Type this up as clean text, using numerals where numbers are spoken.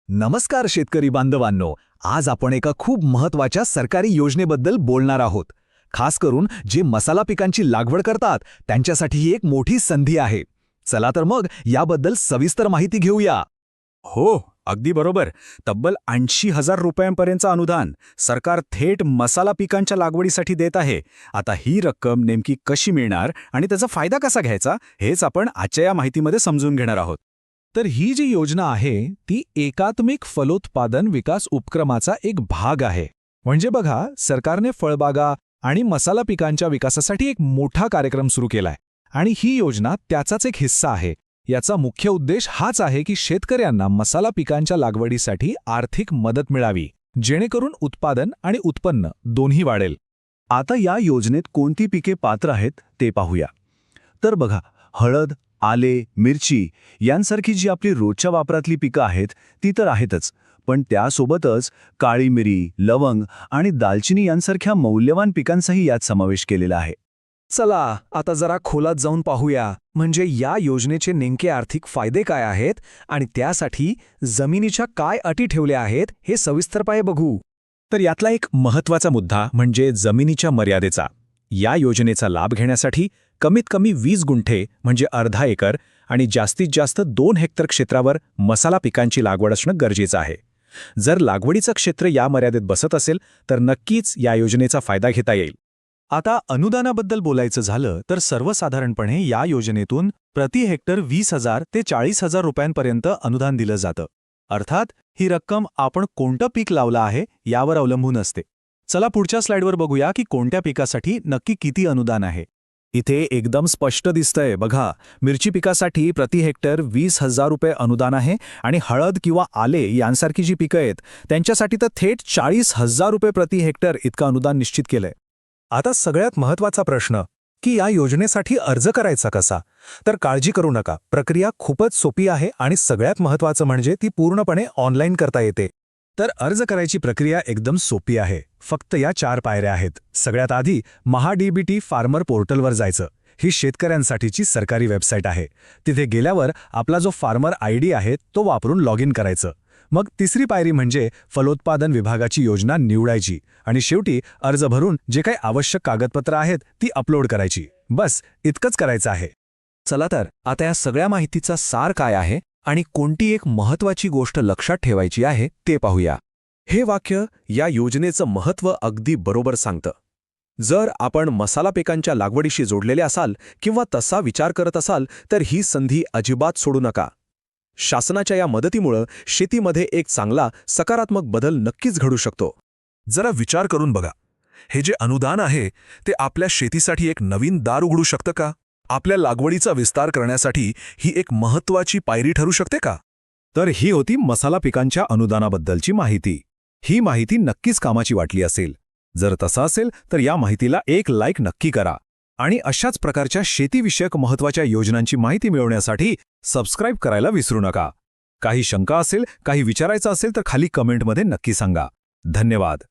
नमस्कार शेतकरी बांधवांनो, आज आपण एका खूप महत्त्वाच्या सरकारी योजनेबद्दल बोलणार आहोत. खास करून जे मसाला पिकांची लागवड करतात त्यांच्यासाठी ही एक मोठी संधी आहे. चला तर मग याबद्दल सविस्तर माहिती घेऊया. हो, अगदी बरोबर. तब्बल 80,000 रुपयांपर्यंतचं अनुदान सरकार थेट मसाला पिकांच्या लागवडीसाठी देत आहे. आता ही रक्कम नेमकी कशी मिळणार आणि त्याचा फायदा कसा घ्यायचा हेच आपण आजच्या या माहितीमध्ये समजून घेणार आहोत. तर ही जी योजना आहे ती एकात्मिक फलोत्पादन विकास उपक्रमाचा एक भाग आहे. म्हणजे बघा, सरकारने फळबागा आणि मसाला पिकांच्या विकासासाठी एक मोठा कार्यक्रम सुरू केलाय आणि ही योजना त्याचाच एक हिस्सा आहे. याचा मुख्य उद्देश हाच आहे की शेतकऱ्यांना मसाला पिकांच्या लागवडीसाठी आर्थिक मदत मिळावी, जेणेकरून उत्पादन आणि उत्पन्न दोन्ही वाढेल. आता या योजनेत कोणती पिके पात्र आहेत ते पाहूया. तर बघा, हळद, आले, मिरची यांसारखी जी आपली रोजच्या वापरातली पिकं आहेत ती तर आहेतच, पण त्यासोबतच काळी मिरी, लवंग आणि दालचिनी यांसारख्या मौल्यवान पिकांचाही यात समावेश केलेला आहे. चला आता जरा खोलात जाऊन पाहूया, म्हणजे या योजनेचे नेमके आर्थिक फायदे काय आहेत आणि त्यासाठी जमिनीच्या काय अटी ठेवल्या आहेत हे सविस्तरपणे बघू. तर यातला एक महत्त्वाचा मुद्दा म्हणजे जमिनीच्या मर्यादेचा. या योजनेचा लाभ घेण्यासाठी कमीत कमी 20 गुंठे म्हणजे अर्धा एकर आणि जास्तीत जास्त 2 हेक्टर क्षेत्रावर मसाला पिकांची लागवड असणं गरजेचं आहे. जर लागवडीचं क्षेत्र या मर्यादेत बसत असेल तर नक्कीच या योजनेचा फायदा घेता येईल. आता अनुदानाबद्दल बोलायचं झालं तर सर्वसाधारणपणे या योजनेतून प्रति हेक्टर 20,000 ते 40,000 रुपयांपर्यंत अनुदान दिलं जातं. अर्थात ही रक्कम आपण कोणतं पीक लावलं आहे यावर अवलंबून असते. चला पुढच्या स्लाइडवर बघूया की कोणत्या पिकासाठी नक्की किती अनुदान आहे. इथे एकदम स्पष्ट दिसतंय बघा, मिरची पिकासाठी प्रति हेक्टर 20,000 रुपये अनुदान आहे आणि हळद किंवा आले यांसारखी जी पिकं आहेत त्यांच्यासाठी तर थेट 40,000 रुपये प्रति हेक्टर इतकं अनुदान निश्चित केलंय. आता सगळ्यात महत्त्वाचा प्रश्न की या योजनेसाठी अर्ज करायचा कसा. तर काळजी करू नका, प्रक्रिया खूपच सोपी आहे आणि सगळ्यात महत्त्वाचं म्हणजे ती पूर्णपणे ऑनलाईन करता येते. तर अर्ज करायची प्रक्रिया एकदम सोपी आहे. फक्त या 4 पायऱ्या आहेत. सगळ्यात आधी महाडीबीटी फार्मर पोर्टलवर जायचं. ही शेतकऱ्यांसाठीची सरकारी वेबसाईट आहे. तिथे गेल्यावर आपला जो फार्मर आयडी आहे तो वापरून लॉग इन करायचं. मग तिसरी पायरी म्हणजे फलोत्पादन विभागाची योजना निवडायची आणि शेवटी अर्ज भरून जे काही आवश्यक कागदपत्र आहेत ती अपलोड करायची. बस इतकंच करायचं आहे. चला तर आता या सगळ्या माहितीचा सार काय आहे आणि कोणती एक महत्त्वाची गोष्ट लक्षात ठेवायची आहे ते पाहूया. हे वाक्य या योजनेचं महत्त्व अगदी बरोबर सांगतं. जर आपण मसाला पिकांच्या लागवडीशी जोडलेले असाल किंवा तसा विचार करत असाल तर ही संधी अजिबात सोडू नका. शासनाच्या या मदतीमुळं शेतीमध्ये एक चांगला सकारात्मक बदल नक्कीच घडू शकतो. जरा विचार करून बघा, हे जे अनुदान आहे ते आपल्या शेतीसाठी एक नवीन दार उघडू शकतं का? आपल्या लागवडीचा विस्तार करण्यासाठी ही एक महत्त्वाची पायरी ठरू शकते का? तर ही होती मसाला पिकांच्या अनुदानाबद्दलची माहिती. ही माहिती नक्कीच कामाची वाटली असेल. जर तसं असेल तर या माहितीला एक लाईक नक्की करा आणि अशाच प्रकारच्या शेतीविषयक महत्त्वाच्या योजनांची माहिती मिळवण्यासाठी सबस्क्राईब करायला विसरू नका. काही शंका असेल, काही विचारायचं असेल तर खाली कमेंटमध्ये नक्की सांगा. धन्यवाद.